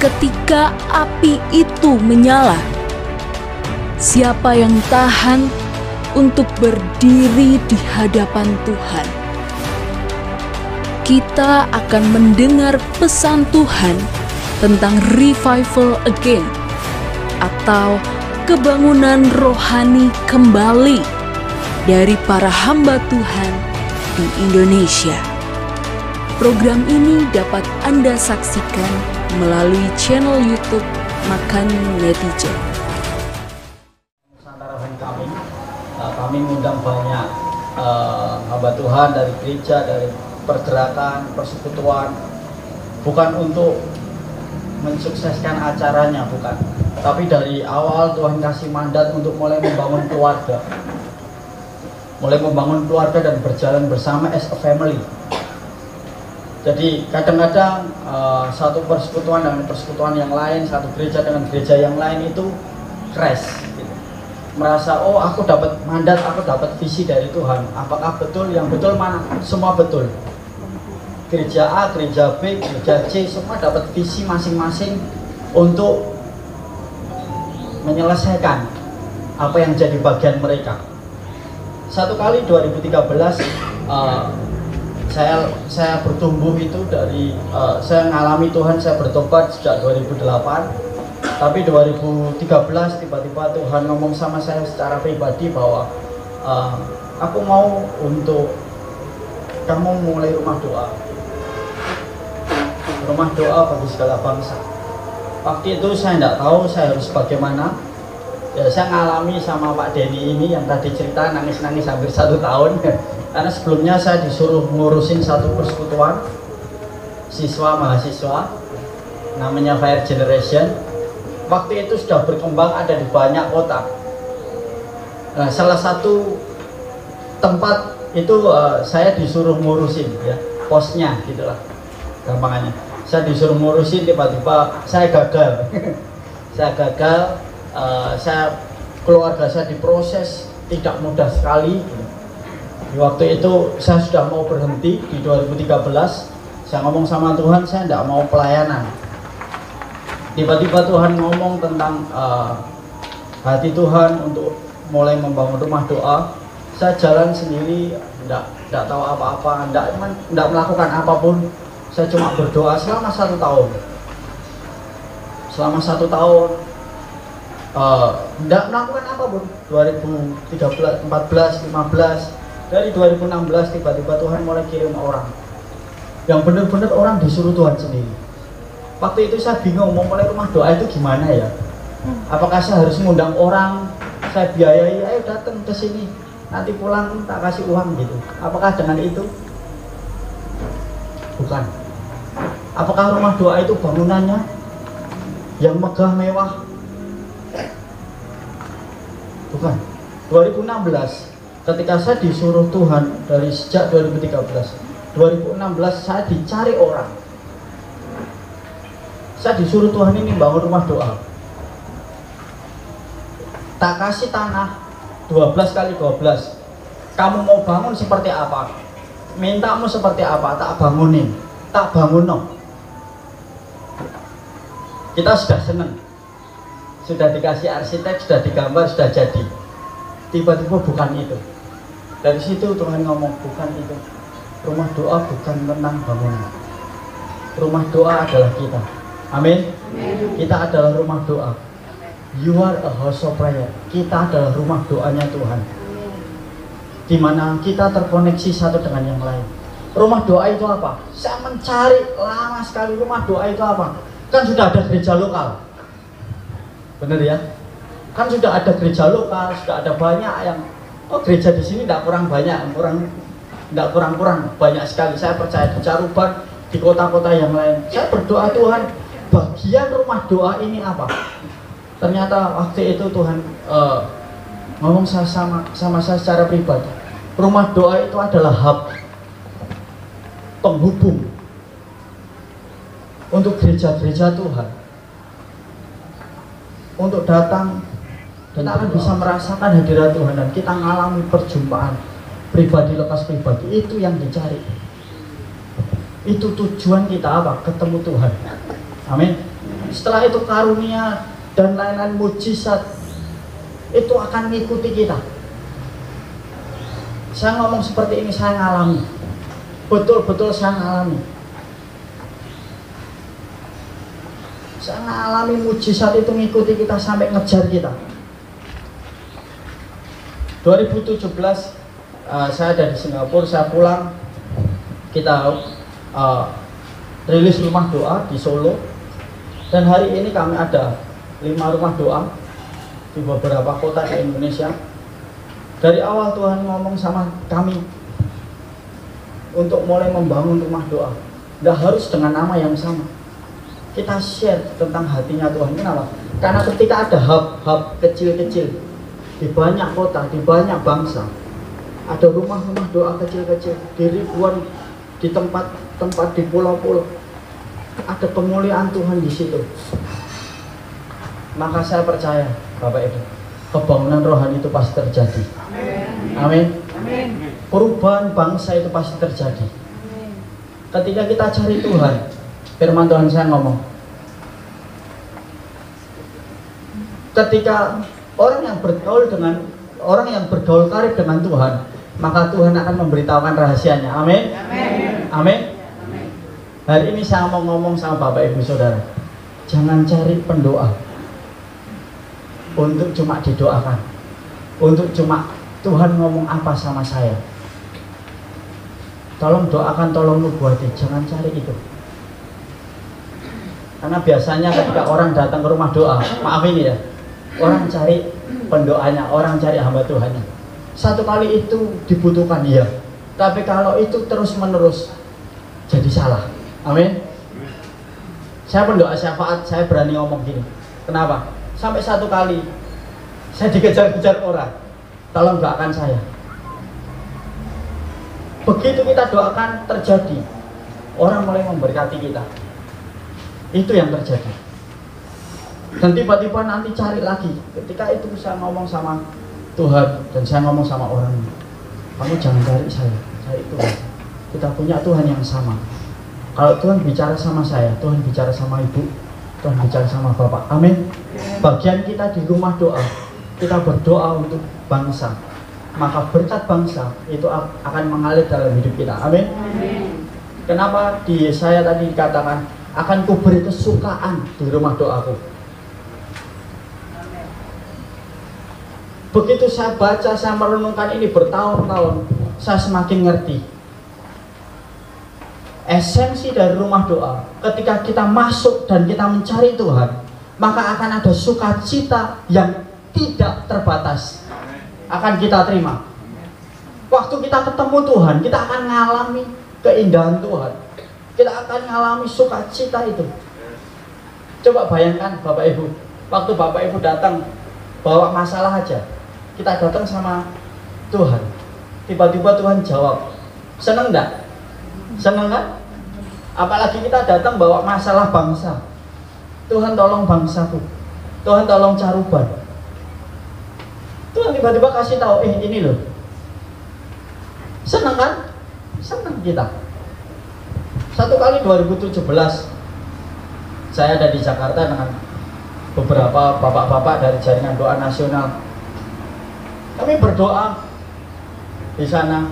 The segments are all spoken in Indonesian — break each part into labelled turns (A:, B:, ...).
A: ketika api itu menyala. Siapa yang tahan untuk berdiri di hadapan Tuhan? Kita akan mendengar pesan Tuhan tentang revival again atau kebangunan rohani kembali dari para hamba Tuhan di Indonesia. Program ini dapat Anda saksikan melalui channel YouTube Makan Netizen.
B: Kami mengundang banyak hamba Tuhan dari gereja, dari pergerakan, persekutuan, bukan untuk mensukseskan acaranya, bukan. Tapi dari awal Tuhan kasih mandat untuk mulai membangun keluarga. Mulai membangun keluarga dan berjalan bersama as a family. Jadi kadang-kadang satu persekutuan dengan persekutuan yang lain, satu gereja dengan gereja yang lain itu crash. Merasa, oh aku dapat mandat, aku dapat visi dari Tuhan. Apakah betul? Yang betul mana? Semua betul. Gereja A, gereja B, gereja C, semua dapat visi masing-masing untuk menyelesaikan apa yang jadi bagian mereka. Satu kali 2013 saya bertumbuh itu dari saya ngalami Tuhan, saya bertobat sejak 2008. Tapi 2013 tiba-tiba Tuhan ngomong sama saya secara pribadi bahwa aku mau untuk kamu mulai rumah doa bagi segala bangsa. Waktu itu saya tidak tahu saya harus bagaimana. Ya, saya ngalami sama Pak Denny ini yang tadi cerita nangis-nangis hampir 1 tahun. Karena sebelumnya saya disuruh ngurusin satu persekutuan siswa mahasiswa namanya Fire Generation. Waktu itu sudah berkembang, ada di banyak kota. Nah, salah satu tempat itu saya disuruh ngurusin, ya, posnya gitulah, gampangannya. Saya disuruh ngurusin, tiba-tiba saya gagal. Keluarga saya diproses, tidak mudah sekali. Di waktu itu saya sudah mau berhenti di 2013. Saya ngomong sama Tuhan, saya tidak mau pelayanan. Tiba-tiba Tuhan ngomong tentang hati Tuhan untuk mulai membangun rumah doa. Saya jalan sendiri, tidak tahu apa-apa, tidak melakukan apapun. Saya cuma berdoa selama 1 tahun. Selama 1 tahun, tidak melakukan apapun. 2013, 14, 15, dari 2016 tiba-tiba Tuhan mulai kirim orang. Yang benar-benar orang disuruh Tuhan sendiri. Waktu itu saya bingung mau mulai rumah doa itu gimana ya? Apakah saya harus mengundang orang, saya biayai, ayo datang ke sini, nanti pulang tak kasih uang gitu? Apakah dengan itu? Bukan. Apakah rumah doa itu bangunannya yang megah mewah? Bukan. 2016 ketika saya disuruh Tuhan dari sejak 2013, 2016 saya dicari orang. Saya disuruh Tuhan ini bangun rumah doa. Tak kasih tanah 12 kali 12. Kamu mau bangun seperti apa? Mintamu seperti apa? Tak bangunin. Tak bangun. Kita sudah senang. Sudah dikasih arsitek, sudah digambar, sudah jadi. Tiba-tiba bukan itu. Dari situ Tuhan ngomong, bukan itu. Rumah doa bukan tentang bangunan. Rumah doa adalah kita. Amin. Kita adalah rumah doa. You are a house of prayer. Kita adalah rumah doanya Tuhan. Di mana kita terkoneksi satu dengan yang lain. Rumah doa itu apa? Saya mencari lama sekali rumah doa itu apa? Kan sudah ada gereja lokal. Benar ya? Kan sudah ada gereja lokal, sudah ada banyak yang gereja di sini tidak kurang banyak, tidak kurang banyak sekali. Saya percaya di Caruban, di kota-kota yang lain. Saya berdoa Tuhan, bagian rumah doa ini apa? Ternyata waktu itu Tuhan ngomong sama saya secara pribadi. Rumah doa itu adalah hub penghubung untuk gereja-gereja Tuhan, untuk datang dan kita akan bisa merasakan hadirat Tuhan dan kita mengalami perjumpaan pribadi lekas pribadi. Itu yang dicari. Itu tujuan kita apa? Ketemu Tuhan. Amin. Setelah itu karunia dan lain-lain mujizat itu akan mengikuti kita. Saya ngomong seperti ini, saya ngalami. Betul-betul saya ngalami. Saya ngalami mujizat itu mengikuti kita sampai ngejar kita. 2017 saya ada di Singapura, saya pulang, kita rilis rumah doa di Solo. Dan hari ini kami ada 5 rumah doa di beberapa kota di Indonesia. Dari awal Tuhan ngomong sama kami untuk mulai membangun rumah doa. Nggak harus dengan nama yang sama. Kita share tentang hatinya Tuhan. Kenapa? Karena ketika ada hub-hub kecil-kecil di banyak kota, di banyak bangsa, ada rumah-rumah doa kecil-kecil di ribuan, di tempat-tempat, di pulau-pulau, ada kemuliaan Tuhan di situ. Maka saya percaya, Bapak Ibu, kebangunan rohani itu pasti terjadi. Amin. Perubahan bangsa itu pasti terjadi. Ketika kita cari Tuhan, firman Tuhan saya ngomong, ketika orang yang bergaul karib dengan Tuhan, maka Tuhan akan memberitahukan rahasianya. Amin. Amin. Hari ini saya mau ngomong sama Bapak Ibu Saudara, jangan cari pendoa untuk cuma didoakan, untuk cuma Tuhan ngomong apa sama saya. Tolong doakan, tolong nubuati, jangan cari itu. Karena biasanya ketika orang datang ke rumah doa, maaf ini ya, orang cari pendoanya, orang cari hamba Tuhannya. Satu kali itu dibutuhkan, iya. Tapi kalau itu terus menerus, jadi salah. Amin. Saya pendoa syafaat, saya berani ngomong gini. Kenapa? Sampai satu kali saya dikejar-kejar orang, tolong doakan saya. Begitu kita doakan, terjadi. Orang mulai memberkati kita. Itu yang terjadi. Dan tiba-tiba nanti cari lagi. Ketika itu saya ngomong sama Tuhan dan saya ngomong sama orang, kamu jangan cari saya, cari Tuhan. Kita punya Tuhan yang sama. Kalau Tuhan bicara sama saya, Tuhan bicara sama ibu, Tuhan bicara sama bapak. Amin. Bagian kita di rumah doa, kita berdoa untuk bangsa, maka berkat bangsa itu akan mengalir dalam hidup kita. Amin. Kenapa di Yesaya tadi dikatakan, akan kuberi kesukaan di rumah doaku. Begitu saya baca, saya merenungkan ini bertahun-tahun, saya semakin ngerti esensi dari rumah doa. Ketika kita masuk dan kita mencari Tuhan, maka akan ada sukacita yang tidak terbatas akan kita terima. Waktu kita ketemu Tuhan, kita akan mengalami keindahan Tuhan, kita akan mengalami sukacita itu. Coba bayangkan Bapak Ibu, waktu Bapak Ibu datang bawa masalah aja, kita datang sama Tuhan, tiba-tiba Tuhan jawab, seneng enggak? Seneng kan? Apalagi kita datang bawa masalah bangsa, Tuhan tolong bangsaku, Tuhan tolong Caruban. Tuhan tiba-tiba kasih tahu, ini loh. Seneng kan? Seneng kita. Satu kali 2017 saya ada di Jakarta dengan beberapa bapak-bapak dari jaringan doa nasional. Kami berdoa di sana.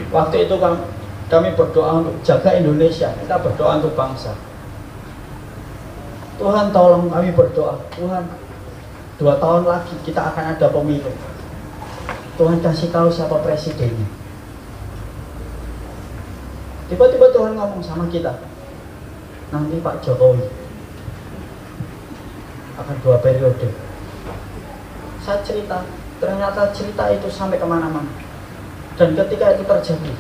B: Waktu itu kami berdoa untuk jaga Indonesia, kita berdoa untuk bangsa. Tuhan tolong, kami berdoa, Tuhan 2 tahun lagi kita akan ada pemilu. Tuhan kasih tahu siapa presidennya. Tiba-tiba Tuhan ngomong sama kita, nanti Pak Jokowi akan 2 periode. Saya cerita, ternyata cerita itu sampai kemana-mana. Dan ketika itu terjadi,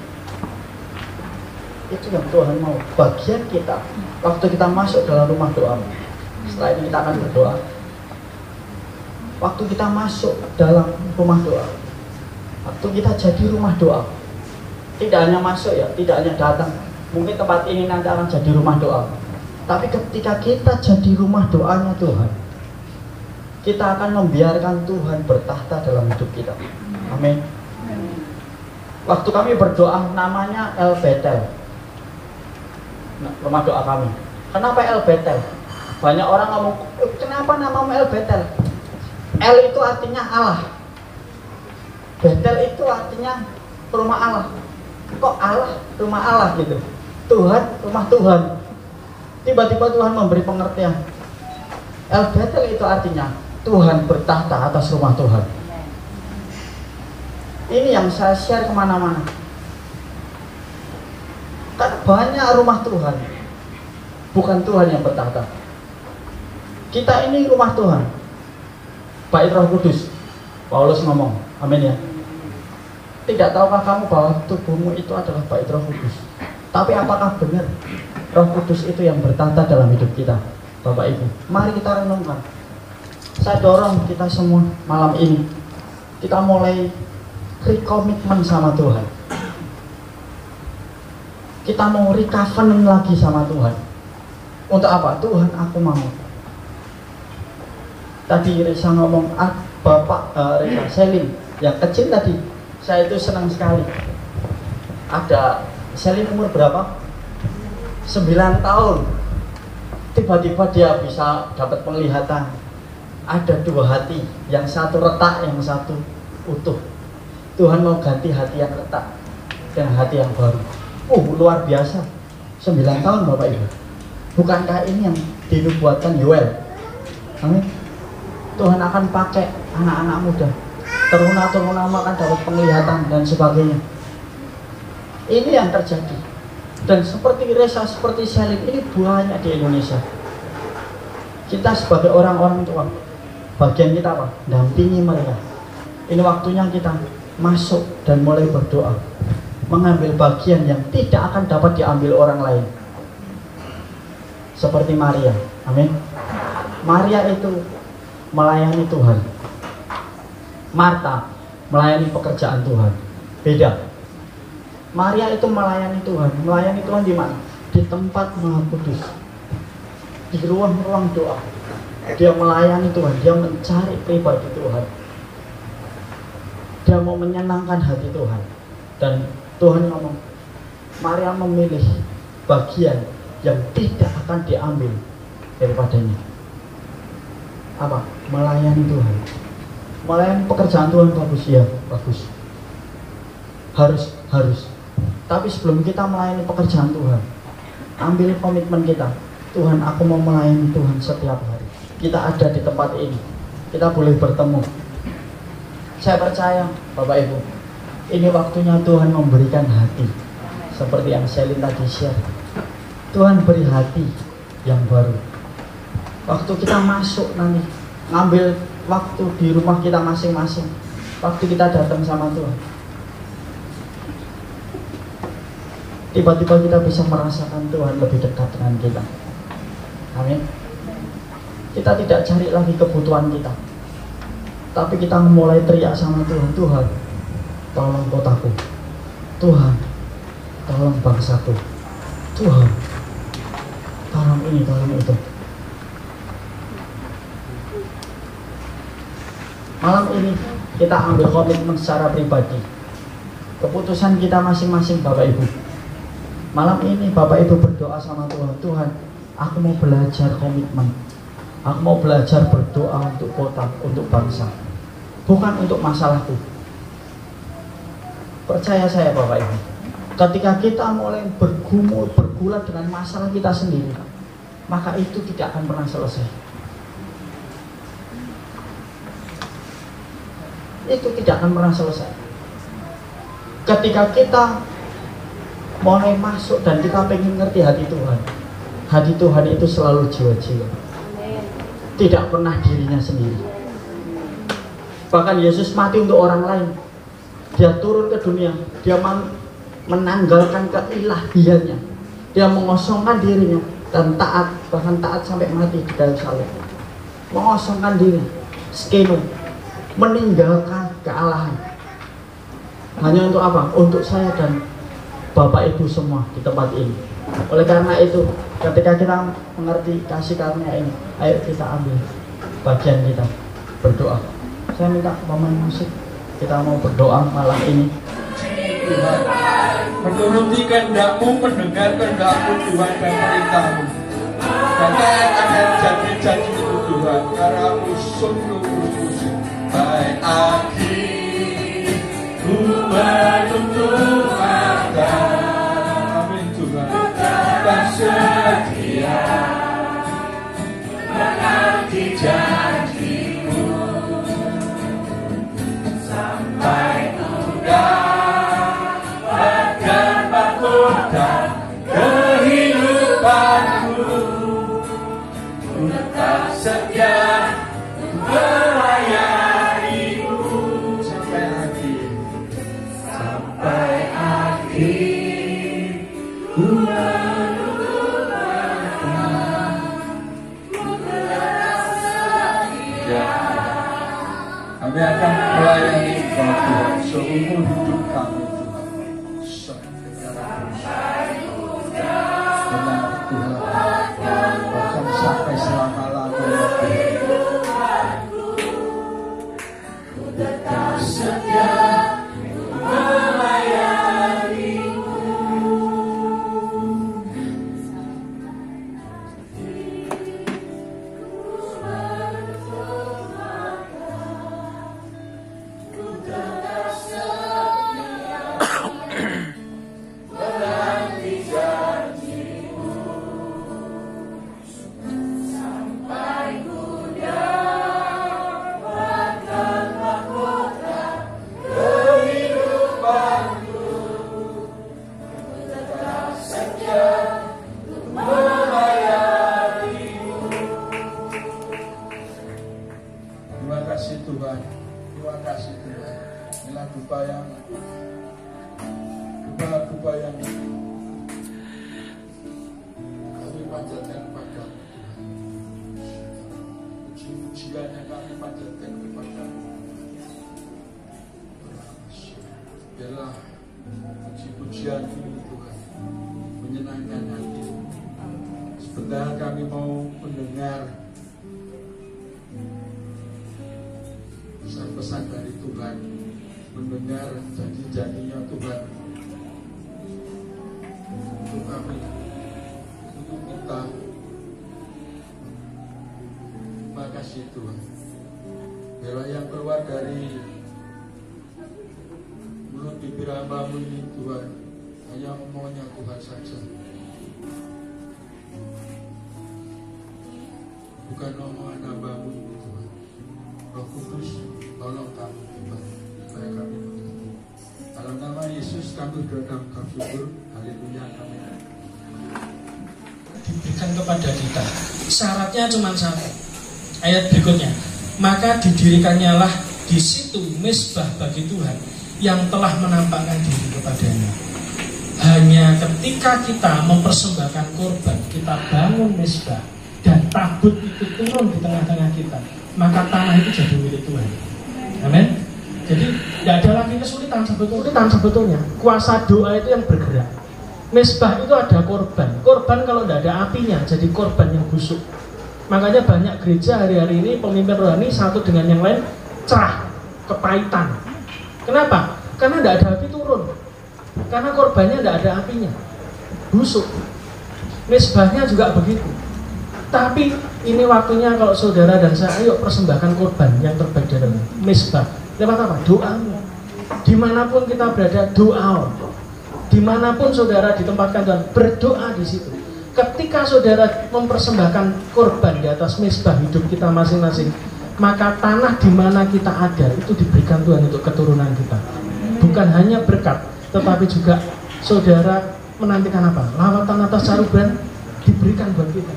B: itu yang Tuhan mau. Bagian kita, waktu kita masuk dalam rumah doa, setelah ini kita akan berdoa. Waktu kita masuk dalam rumah doa, waktu kita jadi rumah doa, tidak hanya masuk ya, tidak hanya datang. Mungkin tempat ini nanti akan jadi rumah doa, tapi ketika kita jadi rumah doanya Tuhan, kita akan membiarkan Tuhan bertahta dalam hidup kita. Amin. Waktu kami berdoa, namanya El Betel, rumah doa kami. Kenapa El Betel? Banyak orang ngomong, kenapa namamu El Betel? El itu artinya Allah, Betel itu artinya rumah Allah. Kok Allah, rumah Allah gitu? Tuhan, rumah Tuhan. Tiba-tiba Tuhan memberi pengertian. El Betel itu artinya Tuhan bertahta atas rumah Tuhan. Ini yang saya share kemana-mana. Kan banyak rumah Tuhan, bukan Tuhan yang bertahta. Kita ini rumah Tuhan, Bait Roh Kudus. Paulus ngomong, amin ya. Tidak tahukah kamu bahwa tubuhmu itu adalah Bait Roh Kudus? Tapi apakah benar Roh Kudus itu yang bertahta dalam hidup kita? Bapak Ibu, mari kita renungkan. Saya dorong kita semua malam ini, kita mulai recommitment sama Tuhan. Kita mau recovenant lagi sama Tuhan. Untuk apa? Tuhan, aku mau. Tadi Reza ngomong, Bapak Reza Selin yang kecil tadi, saya itu senang sekali. Ada Selin umur berapa? 9 tahun. Tiba-tiba dia bisa dapat penglihatan. Ada 2 hati, yang satu retak, yang satu utuh. Tuhan mau ganti hati yang retak dan hati yang baru. Luar biasa. 9 tahun Bapak Ibu. Bukankah ini yang dinubuatkan Yoel? Amin. Tuhan akan pakai anak-anak muda, teruna-teruna akan dapat penglihatan dan sebagainya. Ini yang terjadi. Dan seperti Reza, seperti Selin, ini banyak di Indonesia. Kita sebagai orang-orang tua, bagian kita apa? Dampingi mereka. Ini waktunya kita masuk dan mulai berdoa, mengambil bagian yang tidak akan dapat diambil orang lain. Seperti Maria, amin. Maria itu melayani Tuhan. Marta melayani pekerjaan Tuhan. Beda. Maria itu melayani Tuhan. Melayani Tuhan di mana? Di tempat Maha Kudus, di ruang-ruang doa. Dia melayani Tuhan. Dia mencari pribadi Tuhan. Dia mau menyenangkan hati Tuhan. Dan Tuhan ngomong, Maria memilih bagian yang tidak akan diambil daripadanya. Apa? Melayani Tuhan. Melayani pekerjaan Tuhan bagus ya, bagus. Harus. Tapi sebelum kita melayani pekerjaan Tuhan, ambil komitmen kita. Tuhan, aku mau melayani Tuhan setiap hari. Kita ada di tempat ini, kita boleh bertemu. Saya percaya, Bapak Ibu, ini waktunya Tuhan memberikan hati. Seperti yang Selin tadi share, Tuhan beri hati yang baru. Waktu kita masuk nanti, ngambil waktu di rumah kita masing-masing, waktu kita datang sama Tuhan, tiba-tiba kita bisa merasakan Tuhan lebih dekat dengan kita. Amin. Kita tidak cari lagi kebutuhan kita, tapi kita mulai teriak sama Tuhan, Tuhan, tolong kotaku. Tuhan, tolong bangsaku. Tuhan, tolong ini, tolong itu. Malam ini kita ambil komitmen secara pribadi. Keputusan kita masing-masing, Bapak Ibu. Malam ini Bapak Ibu berdoa sama Tuhan. Tuhan, aku mau belajar komitmen. Aku mau belajar berdoa untuk kota, untuk bangsa. Bukan untuk masalahku. Percaya saya Bapak Ibu, ketika kita mulai bergumul, bergulat dengan masalah kita sendiri, maka itu tidak akan pernah selesai. Itu tidak akan pernah selesai. Ketika kita mulai masuk dan kita pengen ngerti hati Tuhan, hati Tuhan itu selalu jiwa-jiwa, tidak pernah dirinya sendiri. Bahkan Yesus mati untuk orang lain. Dia turun ke dunia, dia menanggalkan keilahiannya, dia mengosongkan dirinya dan taat, bahkan taat sampai mati di kayu salib. Mengosongkan diri, skeno, meninggalkan kealahan. Hanya untuk apa? Untuk saya dan Bapak Ibu semua di tempat ini. Oleh karena itu, ketika kita mengerti kasih karunia ini, ayo kita ambil bagian kita, berdoa. Saya minta pemain musik, kita mau berdoa malam ini.
C: Tuhan, menuruti kehendak-Mu, mendengar kehendak-Mu Tuhan dan perintah-Mu. Bahkan ada janji-janji itu Tuhan, karena sungguh musik baik lagi ku menutup mata. Amin Tuhan, dan setia menanti janjimu sampai dapatkan mahkota kehidupanku. Ku tetap setia melayanimu sampai akhir, sampai akhir. Ku menutup mata, ku tetap setia. Kami akan melayani Tuhan seumur hidup kami. Benar Tuhan, bahkan sampai selama-lamanya. Ku tetap setia melayanimu. Ku tetap setia menanti janjimu sampai ku dapatkan mahkota kehidupanku. Ku tetap setia melayanimu. Terima kasih Tuhan, terima kasih Tuhan. Inilah dupa yang kami panjatkan kepada-Mu. Puji-pujian yang kami panjatkan kepada-Mu. Biarlah puji-pujian ini Tuhan menyenangkan hati. Sebentar kami mau mendengar pesan-pesan dari Tuhan, mendengar janji-janjinya Tuhan untuk kami, untuk kita. Terima kasih Tuhan. Biarlah yang keluar dari mulut bibir hamba-Mu ini Tuhan, hanya maunya Tuhan saja, bukan omongan hamba-Mu ini Tuhan. Roh Kudus, tolong kami Tuhan, supaya kami mengerti. Dalam nama Yesus kami berdoa bersyukur. Haleluya, amin.
D: Diberikan kepada kita. Syaratnya cuma satu. Ayat berikutnya. Maka didirikannya lah di situ mezbah bagi Tuhan yang telah menampakkan diri kepadanya. Hanya ketika kita mempersembahkan korban, kita bangun mezbah dan tabut itu turun di tengah-tengah kita, maka tanah itu jadi milik Tuhan. Amin. Jadi tidak ada lagi kesulitan sebetulnya. Kuasa doa itu yang bergerak. Mezbah itu ada korban. Korban kalau tidak ada apinya jadi korban yang busuk. Makanya banyak gereja hari-hari ini pemimpin rohani satu dengan yang lain cerah, kepahitan. Kenapa? Karena tidak ada api turun. Karena korbannya tidak ada apinya, busuk. Mezbahnya juga begitu. Tapi ini waktunya kalau saudara dan saya, ayo persembahkan korban yang terbaik dari mezbah. Lewat apa? Doa. Dimanapun kita berada, doa. Dimanapun saudara ditempatkan Tuhan, berdoa di situ. Ketika saudara mempersembahkan korban di atas mezbah hidup kita masing-masing, maka tanah di mana kita ada itu diberikan Tuhan untuk keturunan kita. Bukan hanya berkat, tetapi juga saudara menantikan apa? Lawatan atas Caruban diberikan buat kita.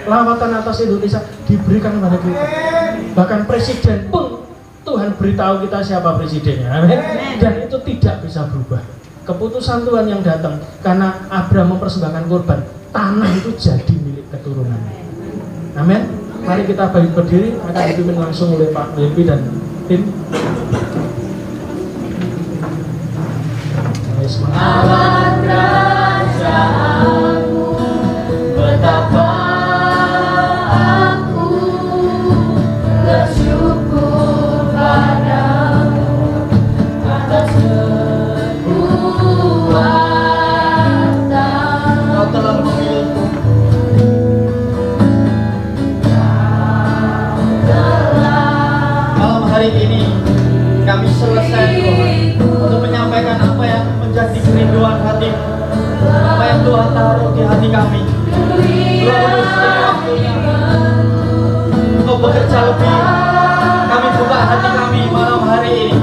D: Lawatan atas Indonesia diberikan kepada kita. Bahkan presiden pun Tuhan beritahu kita siapa presidennya. Amin. Dan itu tidak bisa berubah. Keputusan Tuhan yang datang karena Abraham mempersembahkan korban, tanah itu jadi milik keturunan. Amin. Mari kita berdiri, akan dipimpin langsung oleh Pak Levi dan tim.
E: Awan kerajaanmu, betapa aku bersyukur padamu atas kekuatan.
B: Kau telah memilihku Tuhan taruh di hati kami. Roh Kudus, ini waktunya Engkau bekerja lebih. Kami buka hati kami malam hari ini.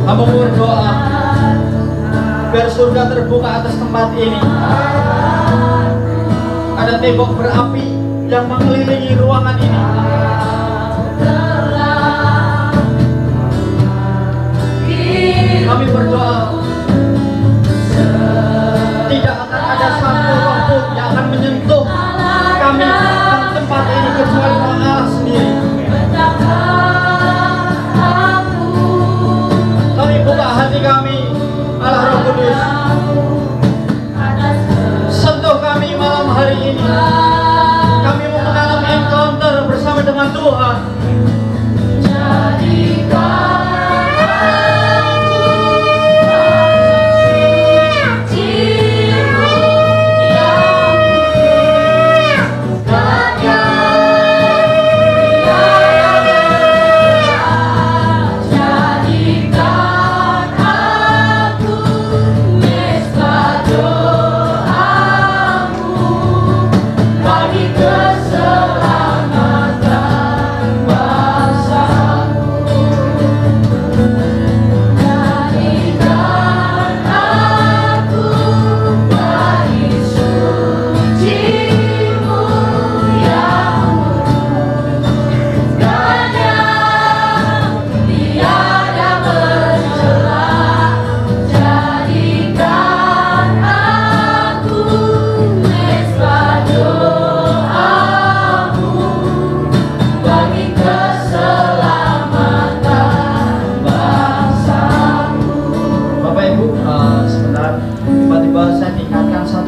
B: Kami berdoa biar surga terbuka atas tempat ini. Ada tembok berapi yang mengelilingi ruangan ini. Kami berdoa tidak akan ada satu roh pun yang akan menyentuh kami di tempat ini kecuali Allah sendiri. Kami buka hati kami, Allah Roh Kudus. Sentuh kami malam hari ini. Kami mau mengalami encounter bersama dengan Tuhan.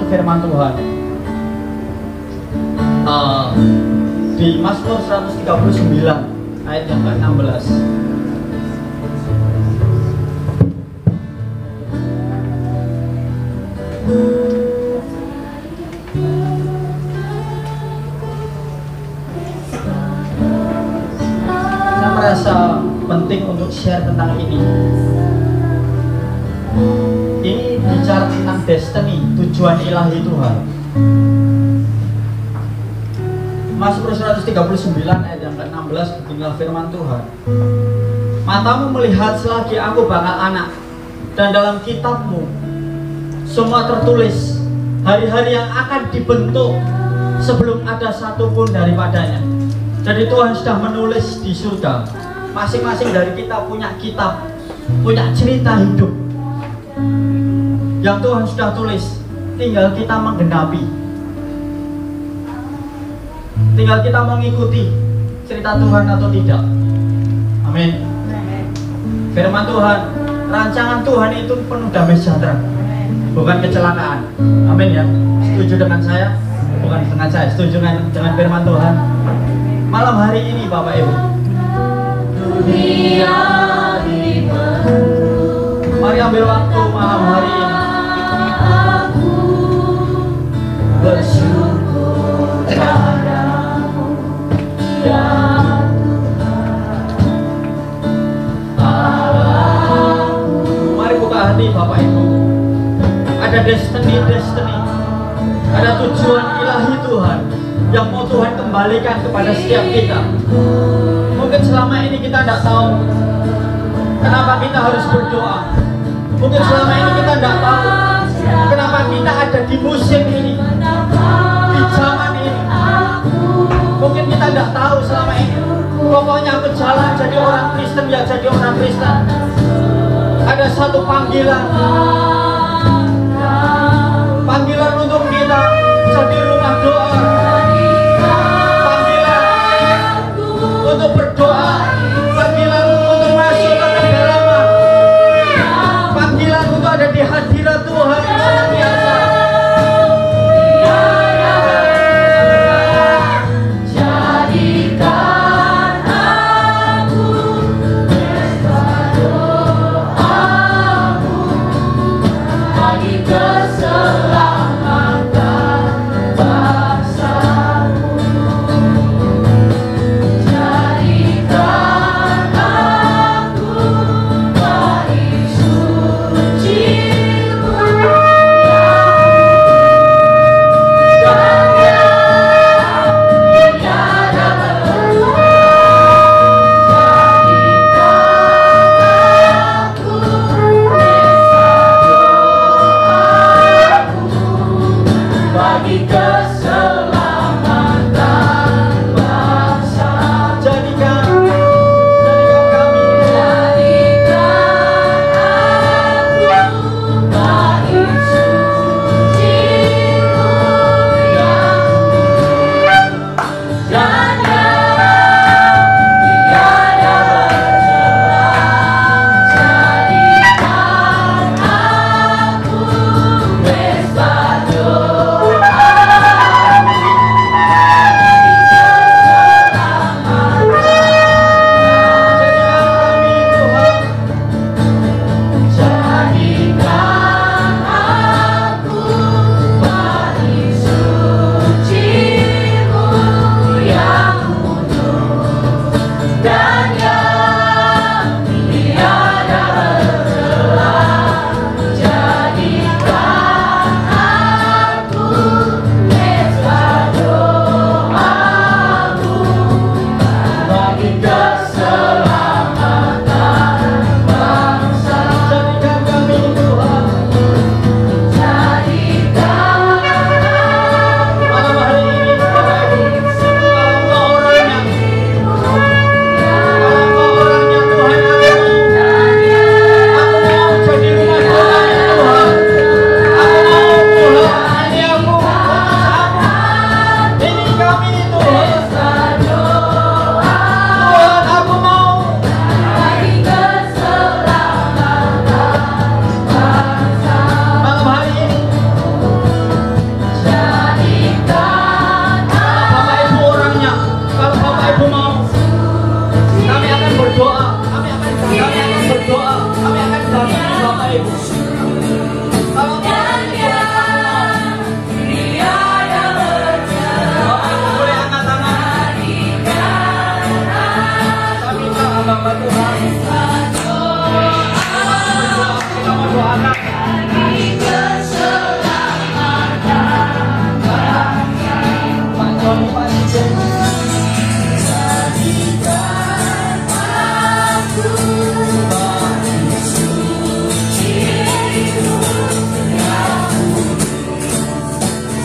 B: Firman Tuhan di Mazmur 139 ayat yang ke-16. Saya merasa penting untuk share tentang ini. Ini bicara tentang destiny, tujuan ilahi Tuhan. Mazmur 139 ayat yang ke-16 beginilah firman Tuhan. Matamu melihat selagi aku bakal anak, dan dalam kitabmu semua tertulis hari-hari yang akan dibentuk sebelum ada satupun daripadanya. Jadi Tuhan sudah menulis di surga. Masing-masing dari kita punya kitab, punya cerita hidup yang Tuhan sudah tulis, tinggal kita menggenapi, tinggal kita mengikuti cerita Tuhan atau tidak. Amin. Firman Tuhan, rancangan Tuhan itu penuh damai sejahtera, bukan kecelakaan. Amin ya. Setuju dengan saya? Bukan dengan saya, setuju dengan firman Tuhan. Malam hari ini Bapak Ibu, mari ambil waktu malam hari ini bersyukur padamu ya Allahku. Mari buka hati Bapak Ibu. Ada destiny, ada tujuan ilahi Tuhan yang mau Tuhan kembalikan kepada setiap kita. Mungkin selama ini kita tidak tahu kenapa kita harus berdoa. Mungkin selama ini kita tidak tahu kenapa kita ada di musim ini, di zaman ini. Mungkin kita tidak tahu selama ini. Pokoknya aku jalan jadi orang Kristen, ya jadi orang Kristen. Ada satu panggilan untuk kita jadi rumah doa, panggilan untuk berdoa, panggilan untuk masuk ke kedalaman, panggilan untuk ada di hadirat Tuhan yang senantiasa.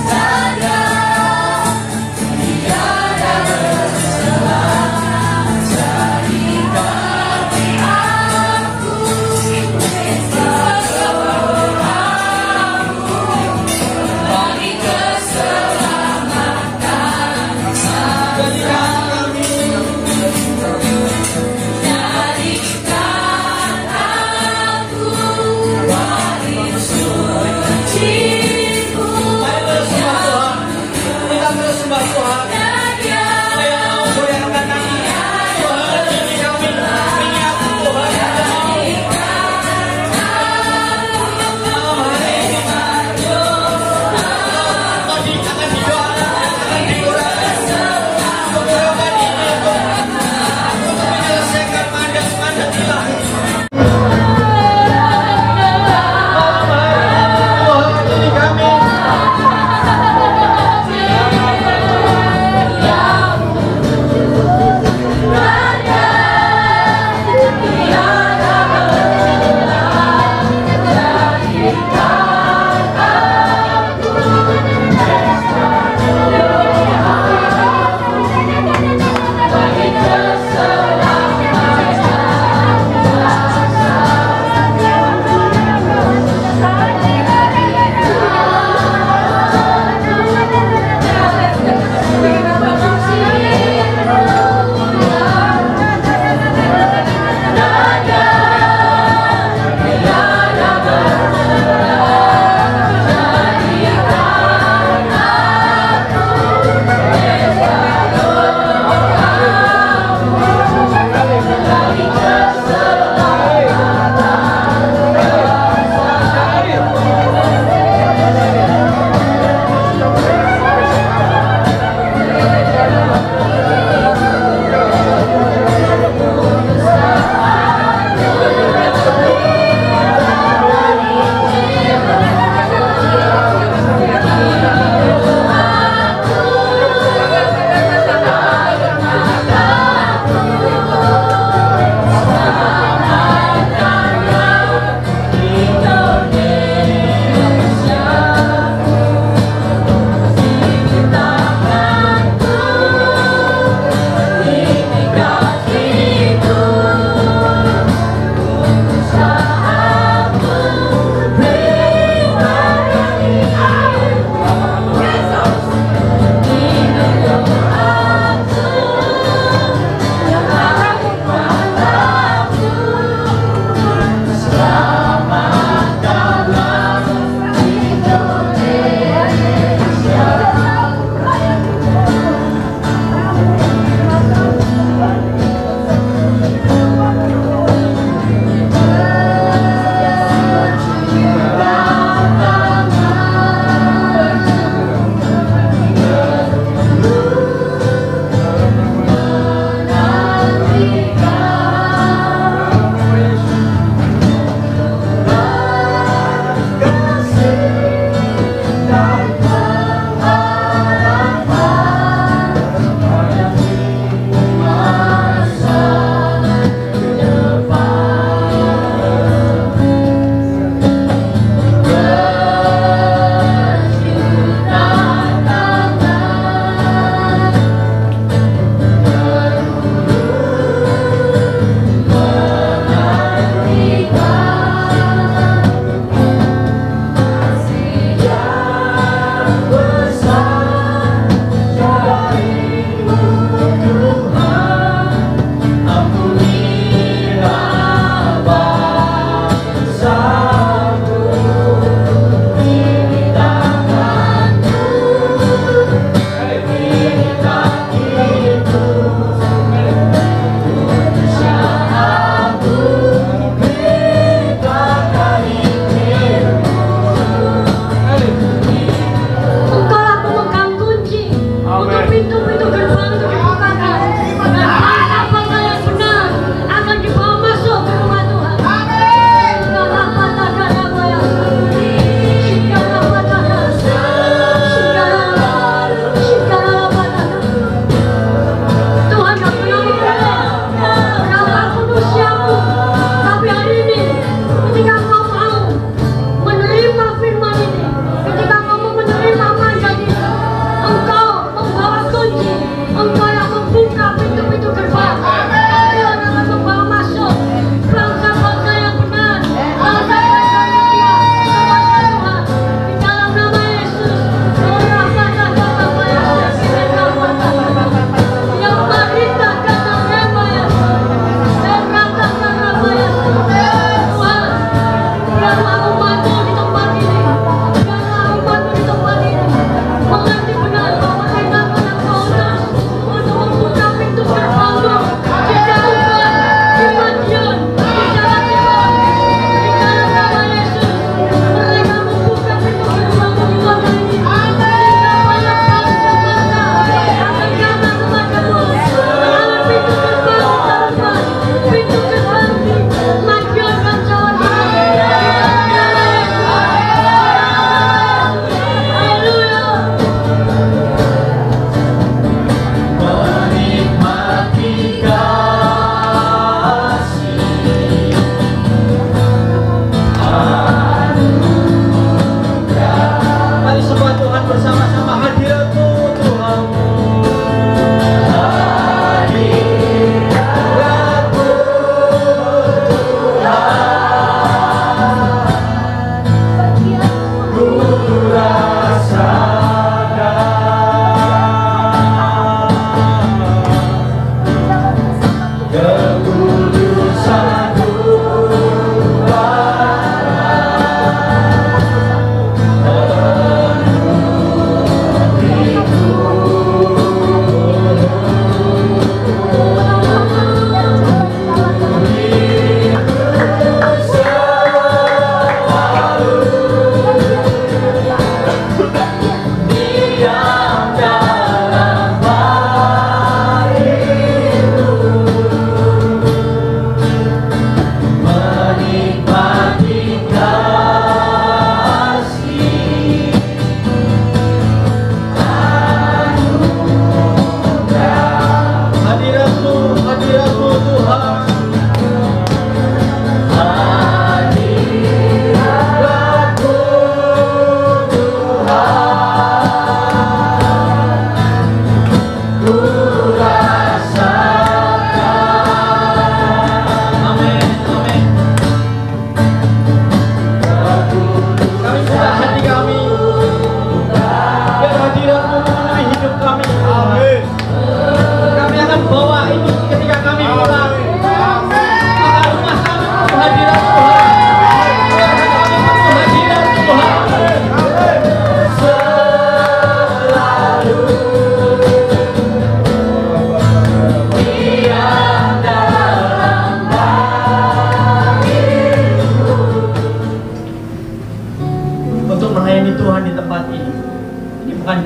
E: Sadar, tiada berselang,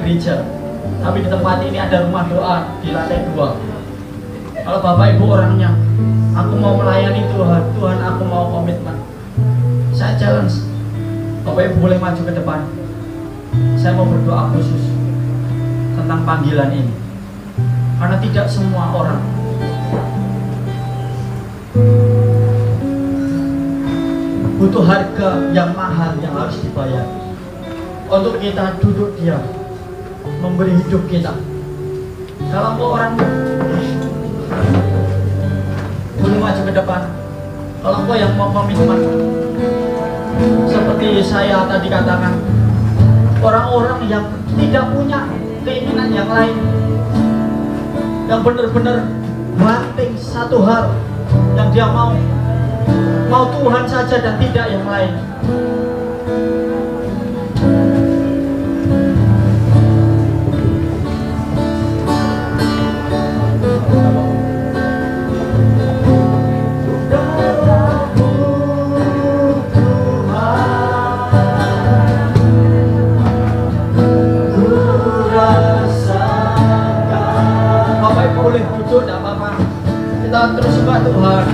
B: gereja, tapi di tempat ini ada rumah doa di lantai 2. Kalau Bapak Ibu orangnya, aku mau melayani Tuhan, Tuhan aku mau komitmen, saya challenge Bapak Ibu boleh maju ke depan. Saya mau berdoa khusus tentang panggilan ini, karena tidak semua orang butuh harga yang mahal yang harus dibayar untuk kita duduk diam memberi hidup kita. Kalau mau orang boleh maju ke depan. Kalau engkau yang mau komitmen, seperti saya tadi katakan, orang-orang yang tidak punya keinginan yang lain, yang benar-benar banting satu hal yang dia mau Tuhan saja dan tidak yang lain. Boleh duduk, tidak apa-apa. Kita terus sembah Tuhan.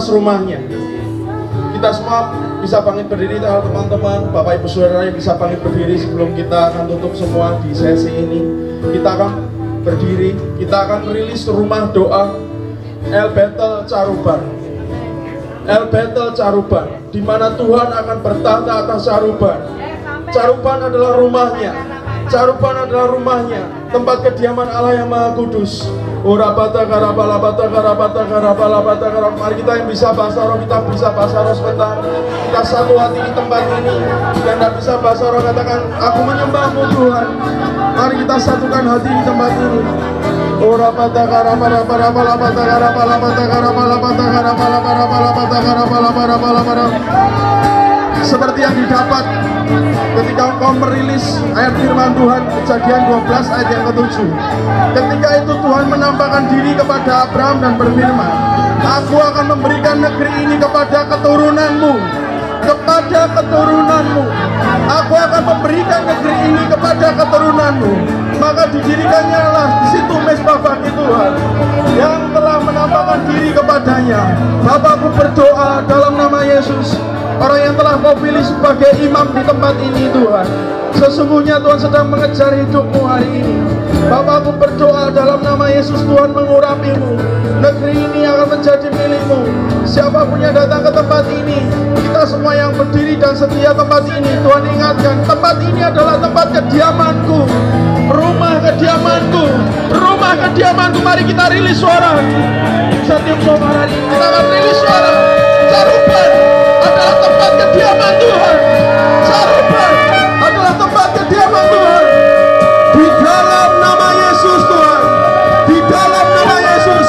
F: atas rumahnya. Kita semua bisa bangkit berdiri, teman-teman, Bapak Ibu Saudara yang bisa bangkit berdiri sebelum kita akan tutup semua di sesi ini. Kita akan berdiri, kita akan rilis rumah doa El Bethel Caruban. El Bethel Caruban, di mana Tuhan akan bertahta atas Caruban. Caruban adalah rumahnya. Caruban adalah rumahnya, tempat kediaman Allah yang Maha Kudus. Mari kita yang bisa bahasa roh, kita bisa bahasa roh sebentar. Kita satu hati di tempat ini. Yang tidak bisa bahasa roh katakan, aku menyembahmu Tuhan. Mari kita satukan hati di tempat ini. Seperti yang didapat ketika engkau merilis ayat firman Tuhan Kejadian 12 ayat yang ke-7. Ketika itu Tuhan menampakkan diri kepada Abraham dan berfirman, aku akan memberikan negeri ini kepada keturunanmu. Kepada keturunanmu. Aku akan memberikan negeri ini kepada keturunanmu. Maka didirikannya lah di situ mesbah bagi Tuhan yang telah menampakkan diri kepadanya. Bapakku berdoa dalam nama Yesus, orang yang telah kau pilih sebagai imam di tempat ini Tuhan, sesungguhnya Tuhan sedang mengejar hidupmu hari ini. Bapakku berdoa dalam nama Yesus, Tuhan mengurapimu. Negeri ini akan menjadi milikmu. Siapapun yang datang ke tempat ini, kita semua yang berdiri dan setia tempat ini, Tuhan ingatkan, tempat ini adalah tempat kediamanku. Rumah kediamanku, rumah kediamanku. Mari kita rilis suara. Setiap suara ini kita akan rilis suara. Caruban adalah tempat kediaman Tuhan. Caruban adalah tempat kediaman Tuhan. Di dalam nama Yesus Tuhan, di dalam nama Yesus,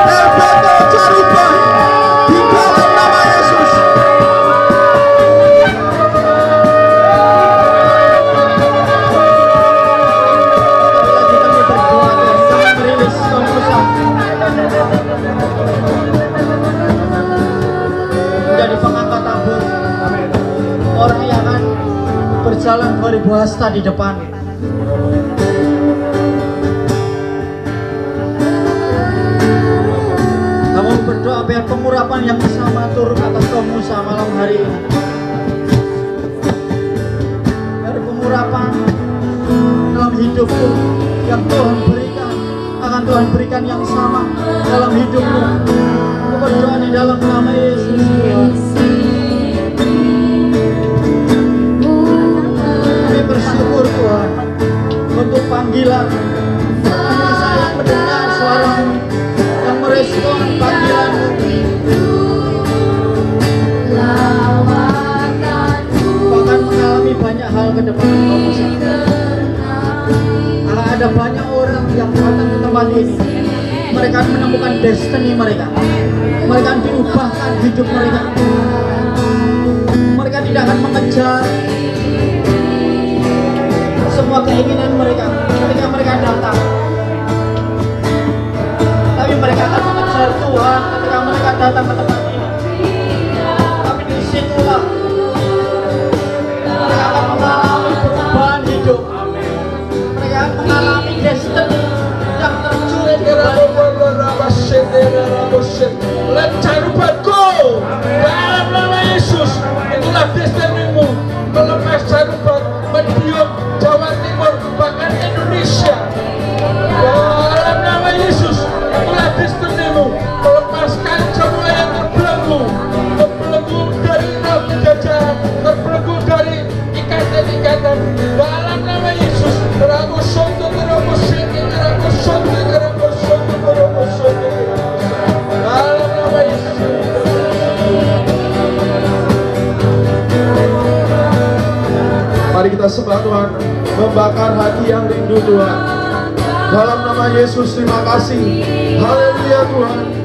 F: El Bethel Caruban, di dalam nama Yesus.
B: Menjadi pengangkat tabur, orang yang akan berjalan beribu hasta di depan. Kamu berdoa biar pengurapan yang sama turun atas kamu malam hari ini. Biar pengurapan dalam hidupku yang Tuhan berikan, akan Tuhan berikan yang sama dalam hidupmu. Aku berdoa di dalam nama Yesus. Kami bersyukur Tuhan untuk panggilan. Kami saya mendengar suara-Mu yang merespon panggilan-Mu. Bahkan mengalami banyak hal ke depan. Ada banyak orang yang datang ke tempat ini. Mereka menemukan destiny mereka. Mereka diubahkan hidup mereka. Mereka tidak akan mengejar semua keinginan mereka ketika mereka datang, tapi mereka akan mengejar Tuhan ketika mereka datang ke tempat ini. Tapi disitulah mereka akan mengalami perubahan hidup. Mereka akan mengalami destiny yang tercuri di balik. Let Caruban go dalam nama Yesus. Itulah destinimu. Melepas Caruban mendiam Jawa Timur, bahkan Indonesia. Dalam nama Yesus, itulah destinimu. Melepaskan semua yang terbelenggu dari roh penjajahan, terbelenggu dari ikatan-ikatan. Dalam nama Yesus, Rabu Soto, Rabu Siti, Rabu Soto, Rabu Soto, Rabu Soto. Dalam nama Yesus. Mari kita sembah Tuhan, membakar hati yang rindu Tuhan. Dalam nama Yesus, terima kasih. Haleluya Tuhan.